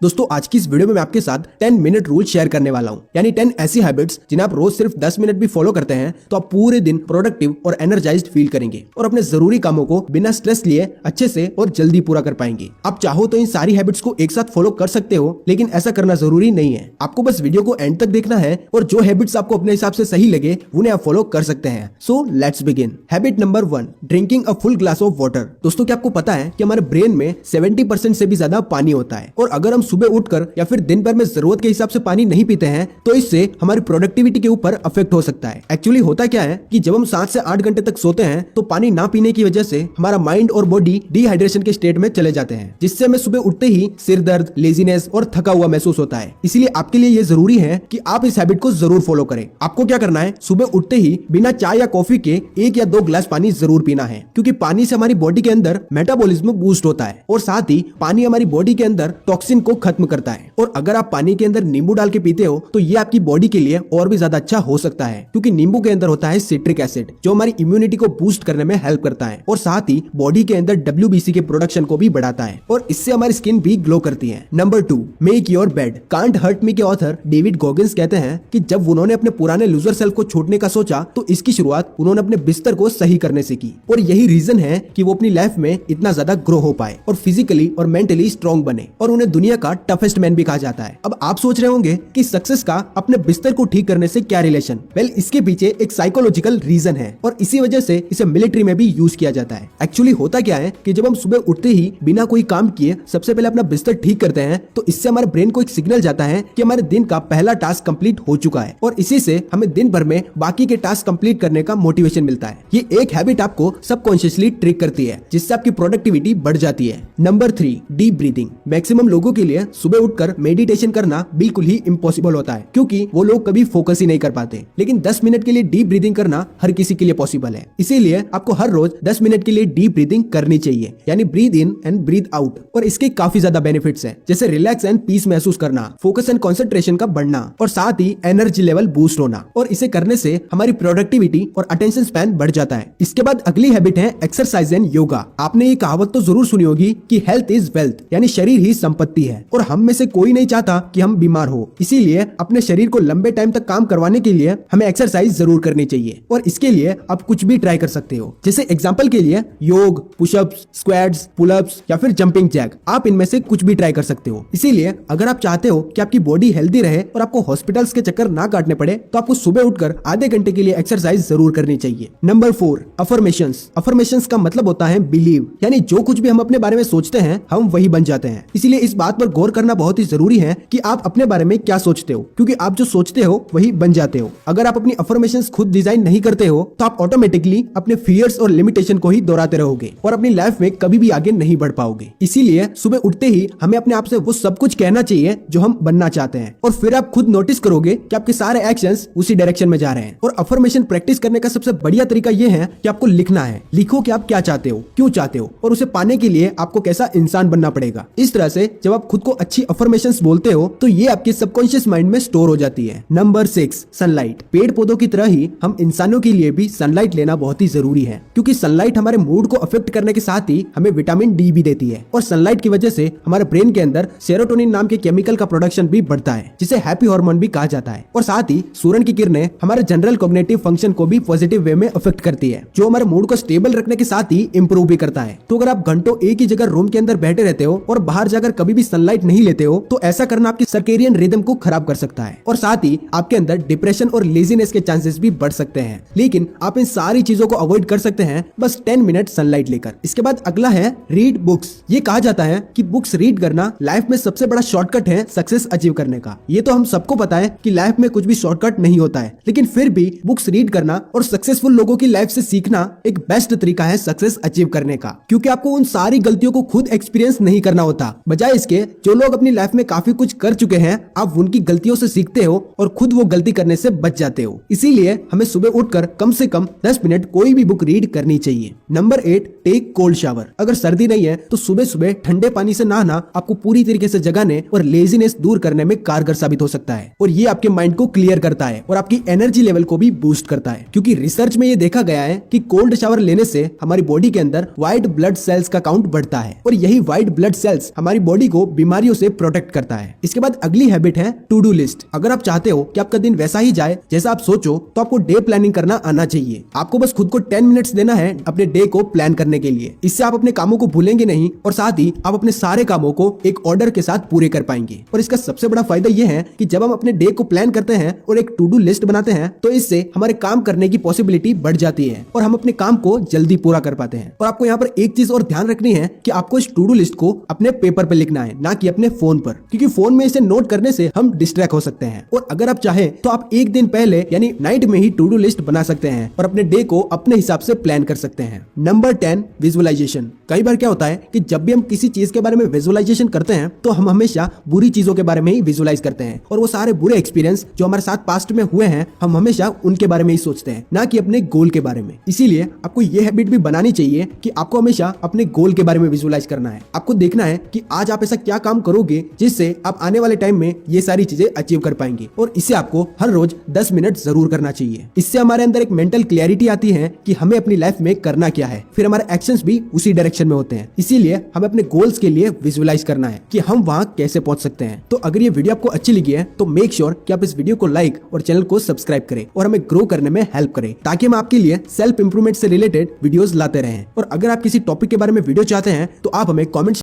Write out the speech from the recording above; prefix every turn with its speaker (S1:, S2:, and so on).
S1: दोस्तों आज की इस वीडियो में मैं आपके साथ 10 मिनट रूल शेयर करने वाला हूँ, यानी 10 ऐसी हैबिट्स जिन्हें आप रोज सिर्फ 10 मिनट भी फॉलो करते हैं तो आप पूरे दिन प्रोडक्टिव और एनर्जाइज्ड फील करेंगे और अपने जरूरी कामों को बिना स्ट्रेस लिए अच्छे से और जल्दी पूरा कर पाएंगे। आप चाहो तो इन सारी हैबिट्स को एक साथ फॉलो कर सकते हो, लेकिन ऐसा करना जरूरी नहीं है। आपको बस वीडियो को एंड तक देखना है और जो हैबिट्स आपको अपने हिसाब से सही लगे उन्हें आप फॉलो कर सकते हैं। So let's begin. Habit number 1, drinking a full glass of water. दोस्तों क्या आपको पता है कि हमारे ब्रेन में 70% से भी ज्यादा पानी होता है और अगर हम सुबह उठकर या फिर दिन भर में जरूरत के हिसाब से पानी नहीं पीते हैं तो इससे हमारी प्रोडक्टिविटी के ऊपर अफेक्ट हो सकता है। एक्चुअली होता क्या है कि जब हम 7 से 8 घंटे तक सोते हैं तो पानी ना पीने की वजह से हमारा माइंड और बॉडी डिहाइड्रेशन के स्टेट में चले जाते हैं, जिससे हमें सुबह उठते ही सिर दर्द, लेजीनेस और थका हुआ महसूस होता है। इसीलिए आपके लिए ये जरूरी है कि आप इस हैबिट को जरूर फॉलो करें। आपको क्या करना है, सुबह उठते ही बिना चाय या कॉफी के 1 या 2 ग्लास पानी जरूर पीना है, क्योंकि पानी से हमारी बॉडी के अंदर मेटाबॉलिज्म बूस्ट होता है और साथ ही पानी हमारी बॉडी के अंदर टॉक्सिन को खत्म करता है। और अगर आप पानी के अंदर नींबू डाल के पीते हो तो ये आपकी बॉडी के लिए और भी ज्यादा अच्छा हो सकता है, क्योंकि नींबू के अंदर होता है सिट्रिक एसिड जो हमारी इम्यूनिटी को बूस्ट करने में हेल्प करता है और साथ ही बॉडी के अंदर WBC के प्रोडक्शन को भी बढ़ाता है और इससे हमारी स्किन भी ग्लो करती है। Number 2, make your bed. Can't hurt me के ऑथर डेविड गॉगिंस कहते हैं कि जब उन्होंने अपने पुराने लूजर सेल्फ को छोड़ने का सोचा तो इसकी शुरुआत उन्होंने अपने बिस्तर को सही करने से की और यही रीजन है कि वो अपनी लाइफ में इतना ज्यादा ग्रो हो पाए और फिजिकली और मेंटली स्ट्रॉन्ग बने और उन्हें दुनिया का टफेस्ट मैन भी कहा जाता है। अब आप सोच रहे होंगे कि सक्सेस का अपने बिस्तर को ठीक करने से क्या रिलेशन? वेल, इसके पीछे एक साइकोलॉजिकल रीजन है और इसी वजह से इसे मिलिट्री में भी यूज किया जाता है। एक्चुअली होता क्या है कि जब हम सुबह उठते ही बिना कोई काम किए सबसे पहले अपना बिस्तर ठीक करते हैं तो इससे हमारे ब्रेन को एक सिग्नल जाता है कि हमारे दिन का पहला टास्क कंप्लीट हो चुका है और इसी से हमें दिन भर में बाकी के टास्क कंप्लीट करने का मोटिवेशन मिलता है। ये एक हैबिट आपको सबकॉन्शियसली ट्रिक करती है, जिससे आपकी प्रोडक्टिविटी बढ़ जाती है। Number 3, deep breathing. मैक्सिमम लोगों के लिए सुबह उठकर मेडिटेशन करना बिल्कुल ही इम्पॉसिबल होता है, क्योंकि वो लोग कभी फोकस ही नहीं कर पाते, लेकिन 10 मिनट के लिए डीप ब्रीदिंग करना हर किसी के लिए पॉसिबल है। इसीलिए आपको हर रोज 10 मिनट के लिए डीप ब्रीदिंग करनी चाहिए, यानी breathe in and breathe out. और इसके काफी ज्यादा बेनिफिट्स हैं, जैसे रिलैक्स एंड पीस महसूस करना, फोकस एंड कंसंट्रेशन का बढ़ना और साथ ही एनर्जी लेवल बूस्ट होना। और इसे करने से हमारी प्रोडक्टिविटी और अटेंशन स्पैन बढ़ जाता है। इसके बाद अगली हैबिट है एक्सरसाइज एंड योगा। आपने ये कहावत तो जरूर सुनी होगी कि हेल्थ इज वेल्थ, यानी शरीर ही संपत्ति है और हम में से कोई नहीं चाहता कि हम बीमार हो। इसीलिए अपने शरीर को लंबे टाइम तक काम करवाने के लिए हमें एक्सरसाइज जरूर करनी चाहिए और इसके लिए आप कुछ भी ट्राई कर सकते हो। जैसे एग्जांपल के लिए योग, पुशअप्स, स्क्वाट्स, पुलअप्स या फिर जंपिंग जैक, आप इनमें से कुछ भी ट्राई कर सकते हो। इसीलिए अगर आप चाहते हो कि आपकी बॉडी हेल्दी रहे और आपको हॉस्पिटल्स के चक्कर ना काटने पड़े तो आपको सुबह उठकर आधे घंटे के लिए एक्सरसाइज जरूर करनी चाहिए। Number 4, affirmations. अफर्मेशंस का मतलब होता है बिलीव, यानी जो कुछ भी हम अपने बारे में सोचते हैं हम वही बन जाते हैं। इसीलिए इस बात पर गौर करना बहुत ही जरूरी है कि आप अपने बारे में क्या सोचते हो, क्योंकि आप जो सोचते हो वही बन जाते हो। अगर आप अपनी अफर्मेशंस खुद डिजाइन नहीं करते हो तो आप ऑटोमेटिकली अपने फियर्स और लिमिटेशन को ही दोहराते रहोगे और अपनी लाइफ में कभी भी आगे नहीं बढ़ पाओगे। इसीलिए सुबह उठते ही हमें अपने आप से वो सब कुछ कहना चाहिए जो हम बनना चाहते हैं और फिर आप खुद नोटिस करोगे कि आपके सारे एक्शंस उसी डायरेक्शन में जा रहे हैं। और अफर्मेशन प्रैक्टिस करने का सबसे बढ़िया तरीका ये है कि आपको लिखना है। लिखो कि आप क्या चाहते हो, क्यों चाहते हो और उसे पाने के लिए आपको कैसा इंसान बनना पड़ेगा। इस तरह से जब आप खुद को अच्छी अफर्मेशंस बोलते हो तो ये आपके सबकॉन्शियस माइंड में स्टोर हो जाती है। Number 6, sunlight. पेड़ पौधों की तरह ही हम इंसानों के लिए भी सनलाइट लेना बहुत ही जरूरी है, क्योंकि सनलाइट हमारे मूड को अफेक्ट करने के साथ ही हमें विटामिन डी भी देती है और सनलाइट की वजह से हमारे ब्रेन के अंदर सेरोटोनिन नाम के केमिकल का प्रोडक्शन भी बढ़ता है, जिसे हैप्पी हार्मोन भी कहा जाता है। और साथ ही सूरज की किरणें हमारे जनरल कॉग्निटिव फंक्शन को भी पॉजिटिव वे में अफेक्ट करती है, जो हमारे मूड को स्टेबल रखने के साथ ही इंप्रूव भी करता है। तो अगर आप घंटों एक ही जगह रूम के अंदर बैठे रहते हो और बाहर जाकर कभी भी सनलाइट नहीं लेते हो तो ऐसा करना आपकी सर्केडियन रिदम को खराब कर सकता है और साथ ही आपके अंदर डिप्रेशन और लेजीनेस के चांसेस भी बढ़ सकते हैं। लेकिन आप इन सारी चीजों को अवॉइड कर सकते हैं बस 10 मिनट सनलाइट लेकर। इसके बाद अगला है रीड बुक्स। ये कहा जाता है कि बुक्स रीड करना लाइफ में सबसे बड़ा शॉर्टकट है सक्सेस अचीव करने का। ये तो हम सबको पता है कि लाइफ में कुछ भी शॉर्टकट नहीं होता है, लेकिन फिर भी बुक्स रीड करना और सक्सेसफुल लोगों की लाइफ से सीखना एक बेस्ट तरीका है सक्सेस अचीव करने का, क्योंकि आपको उन सारी गलतियों को खुद एक्सपीरियंस नहीं करना होता। बजाय इसके जो लोग अपनी लाइफ में काफी कुछ कर चुके हैं आप उनकी गलतियों से सीखते हो और खुद वो गलती करने से बच जाते हो। इसीलिए हमें सुबह उठकर कम से कम 10 मिनट कोई भी बुक रीड करनी चाहिए। Number 8, take cold shower. अगर सर्दी नहीं है तो सुबह सुबह ठंडे पानी से नहाना आपको पूरी तरीके से जगाने और लेजीनेस दूर करने में कारगर साबित हो सकता है और ये आपके माइंड को क्लियर करता है और आपकी एनर्जी लेवल को भी बूस्ट करता है, क्योंकि रिसर्च में ये देखा गया है कि कोल्ड शावर लेने से हमारी बॉडी के अंदर व्हाइट ब्लड सेल्स का काउंट बढ़ता है और यही व्हाइट ब्लड सेल्स हमारी बॉडी को बीमारियों से प्रोटेक्ट करता है। इसके बाद अगली हैबिट है टू डू लिस्ट। अगर आप चाहते हो कि आपका दिन वैसा ही जाए जैसा आप सोचो, तो आपको डे प्लानिंग करना आना चाहिए। आपको बस खुद को 10 मिनट्स देना है अपने डे को प्लान करने के लिए। इससे आप अपने कामों को भूलेंगे नहीं और साथ ही आप अपने सारे कामों को एक ऑर्डर के साथ पूरे कर पाएंगे। और इसका सबसे बड़ा फायदा यह है कि जब हम अपने डे को प्लान करते हैं और एक टू डू लिस्ट बनाते हैं, तो इससे हमारे काम करने की पॉसिबिलिटी बढ़ जाती है और हम अपने काम को जल्दी पूरा कर पाते हैं। और आपको यहाँ पर एक चीज और ध्यान रखनी है कि आपको इस टू डू लिस्ट को अपने पेपर पे लिखना है, ना कि अपने फोन पर, क्योंकि फोन में इसे नोट करने से हम डिस्ट्रैक्ट हो सकते हैं। और अगर आप चाहे तो आप एक दिन पहले यानी नाइट में ही टू डू लिस्ट बना सकते हैं और अपने डे को अपने हिसाब से प्लान कर सकते हैं। Number 10, visualisation. कई बार क्या होता है कि जब भी हम किसी चीज के बारे में विजुअलाइजेशन करते हैं तो हम हमेशा बुरी चीजों के बारे में ही विजुअलाइज करते हैं और वो सारे बुरे एक्सपीरियंस जो हमारे साथ पास्ट में हुए हैं हम हमेशा उनके बारे में ही सोचते हैं, ना कि अपने गोल के बारे में। इसीलिए आपको ये हैबिट भी बनानी चाहिए कि आपको हमेशा अपने गोल के बारे में विजुअलाइज करना है। आपको देखना है कि आज आप ऐसा क्या काम करोगे जिससे आप आने वाले टाइम में ये सारी चीजें अचीव कर पाएंगे, और इसे आपको हर रोज 10 मिनट जरूर करना चाहिए। इससे हमारे अंदर एक मेंटल क्लैरिटी आती है कि हमें अपनी लाइफ में करना क्या है, फिर हमारे एक्शंस भी उसी डायरेक्शन में होते हैं। इसीलिए हमें अपने गोल्स के लिए विजुअलाइज करना है कि हम वहां कैसे पहुंच सकते हैं। तो अगर ये वीडियो आपको अच्छी लगी है तो मेक श्योर कि आप इस वीडियो को लाइक और चैनल को सब्सक्राइब करें और हमें ग्रो करने में हेल्प करें, ताकि हम आपके लिए सेल्फ इंप्रूवमेंट से रिलेटेड वीडियोस लाते रहें। और अगर आप किसी टॉपिक के बारे में वीडियो चाहते हैं तो आप हमें कमेंट